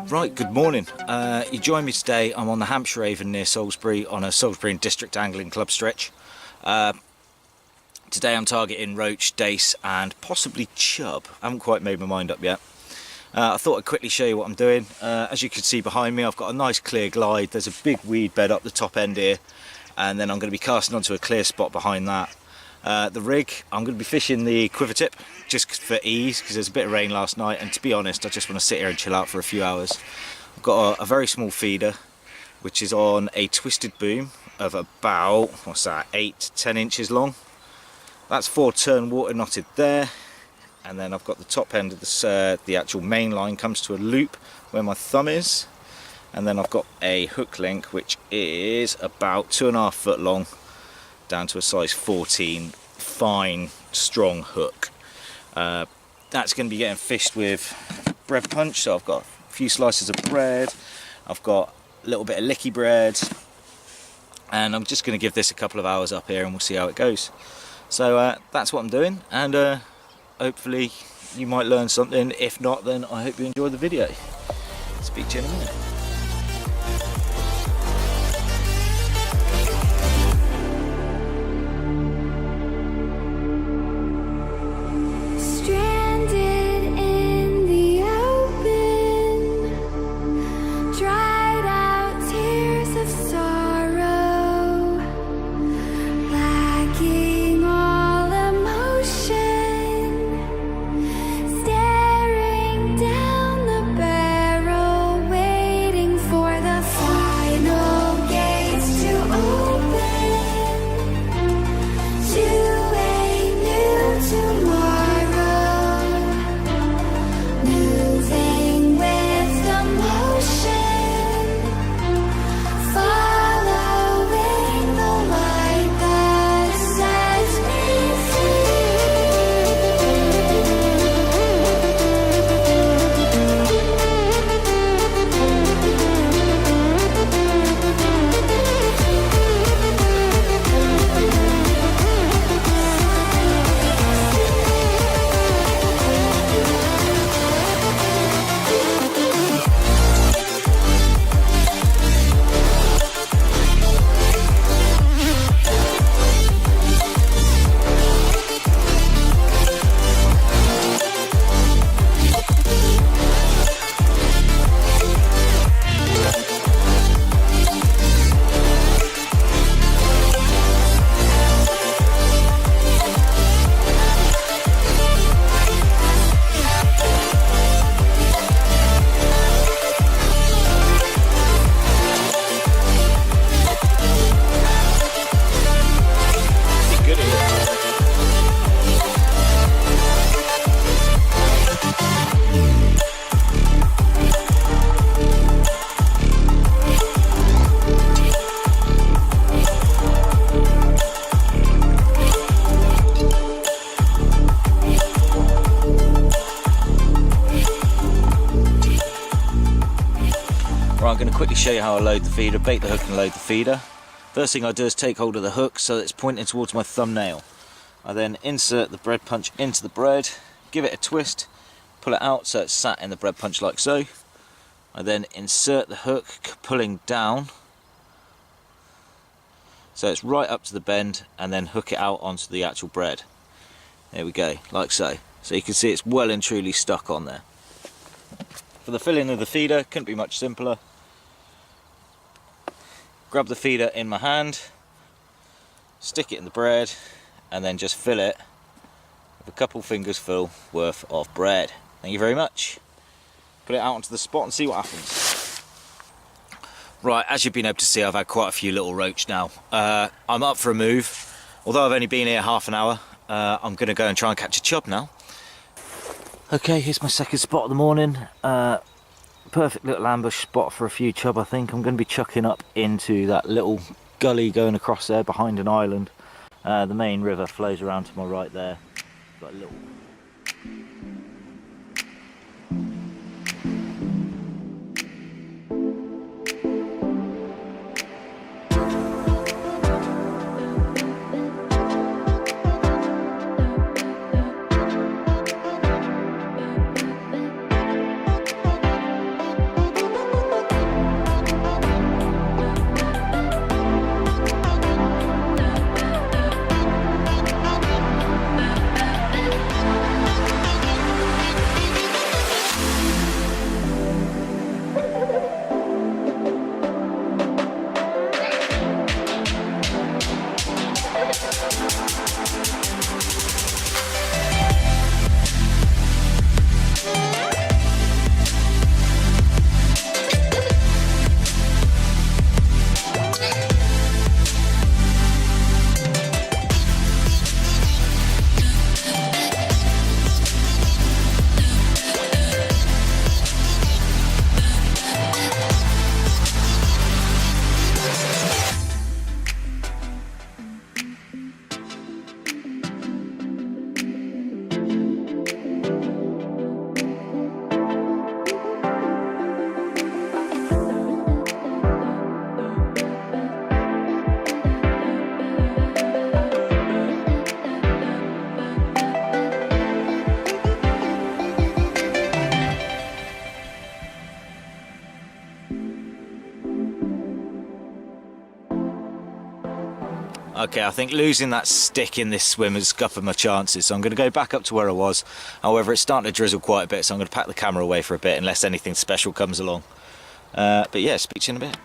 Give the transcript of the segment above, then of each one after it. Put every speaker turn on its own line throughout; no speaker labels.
Right, good morning. You join me today. I'm on the Hampshire Avon near Salisbury on a Salisbury and District Angling Club stretch. Today I'm targeting roach, dace and possibly chub. I haven't quite made my mind up yet. I thought I'd quickly show you what I'm doing. As you can see behind me, I've got a nice clear glide. There's a big weed bed up the top end here, and then I'm going to be casting onto a clear spot behind that. The rig, I'm going to be fishing the quiver tip just for ease because there's a bit of rain last night, and to be honest I just want to sit here and chill out for a few hours. I've got a very small feeder which is on a twisted boom of about, what's that, 8 to 10 inches long. That's 4-turn water knotted there, and then I've got the top end of the actual main line comes to a loop where my thumb is, and then I've got a hook link which is about 2.5 foot long down to a size 14 fine strong hook. That's going to be getting fished with bread punch, so I've got a few slices of bread, I've got a little bit of licky bread, and I'm just going to give this a couple of hours up here and we'll see how it goes. So that's what I'm doing, and hopefully you might learn something. If not, then I hope you enjoy the video. Speak to you in a minute. I'm going to quickly show you how I load the feeder, bait the hook and load the feeder. First thing I do is take hold of the hook so that it's pointing towards my thumbnail. I then insert the bread punch into the bread, give it a twist, pull it out so it's sat in the bread punch like so. I then insert the hook, pulling down so it's right up to the bend, and then hook it out onto the actual bread. There we go, like so. So you can see it's well and truly stuck on there. For the filling of the feeder, couldn't be much simpler. Grab the feeder in my hand, stick it in the bread, and then just fill it with a couple fingers full worth of bread. Thank you very much. Put it out onto the spot and see what happens. Right, as you've been able to see, I've had quite a few little roach now. I'm up for a move. Although I've only been here half an hour, I'm going to go and try and catch a chub now. Okay, here's my second spot of the morning. Perfect little ambush spot for a few chub, I think. I'm going to be chucking up into that little gully going across there behind an island. The main river flows around to my right there. Got a little... Okay, I think losing that stick in this swim has scuppered my chances, so I'm going to go back up to where I was. However, it's starting to drizzle quite a bit, so I'm going to pack the camera away for a bit unless anything special comes along. But yeah, speak to you in a bit.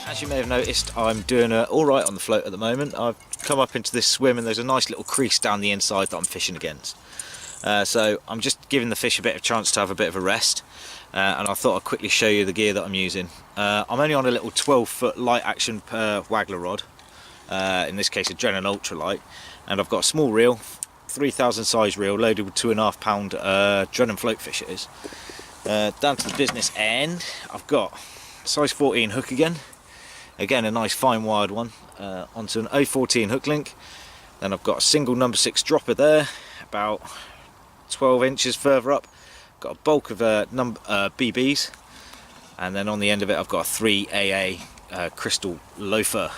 As you may have noticed, I'm doing alright on the float at the moment. I've come up into this swim and there's a nice little crease down the inside that I'm fishing against. So I'm just giving the fish a bit of a chance to have a bit of a rest, and I thought I'd quickly show you the gear that I'm using. I'm only on a little 12-foot light action waggler rod, in this case a Adrenaline ultralight, and I've got a small reel, 3000 size reel loaded with 2.5 pound Dren and float fish it is. Down to the business end, I've got size 14 hook again a nice fine wired one, onto an 014 hook link. Then I've got a single number 6 dropper there, about 12 inches further up. Got a bulk of BBs, and then on the end of it I've got a 3 AA crystal loafer.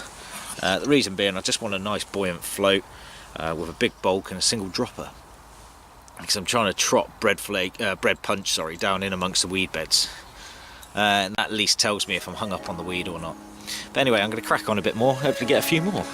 The reason being I just want a nice buoyant float with a big bulk and a single dropper, because I'm trying to trot bread punch down in amongst the weed beds, and that at least tells me if I'm hung up on the weed or not. But anyway, I'm going to crack on a bit more, hopefully get a few more.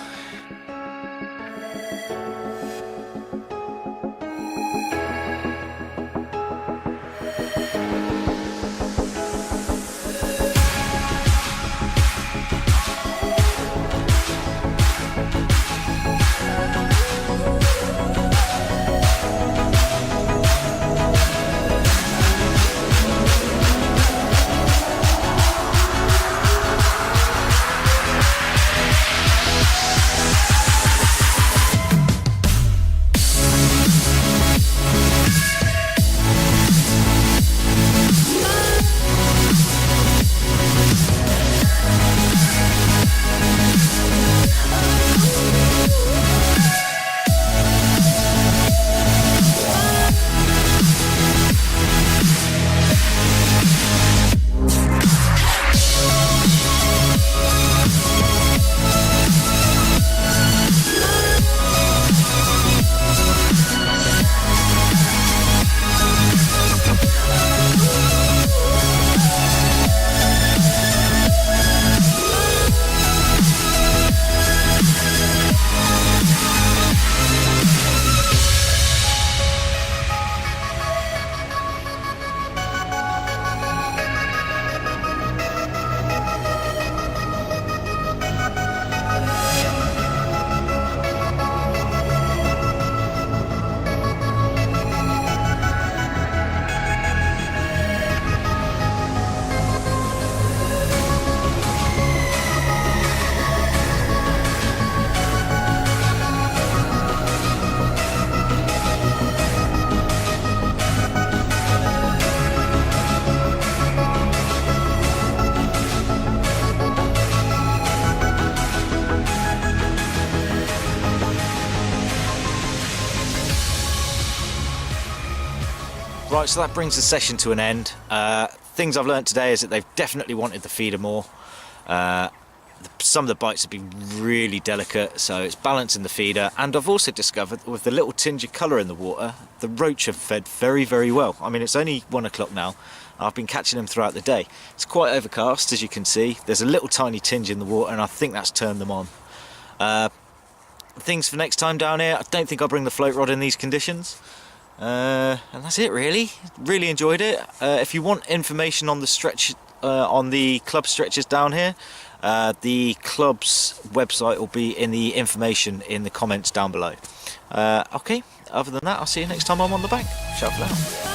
Right, so that brings the session to an end. Things I've learned today is that they've definitely wanted the feeder more. Some of the bites have been really delicate, so it's balancing the feeder. And I've also discovered with the little tinge of colour in the water, the roach have fed very, very well. I mean, it's only 1 o'clock now. I've been catching them throughout the day. It's quite overcast, as you can see. There's a little tiny tinge in the water, and I think that's turned them on. Things for next time down here, I don't think I'll bring the float rod in these conditions. And that's it really. Really enjoyed it. If you want information on the stretch, on the club stretches down here, the club's website will be in the information in the comments down below. Okay, other than that, I'll see you next time I'm on the bank. Ciao for now.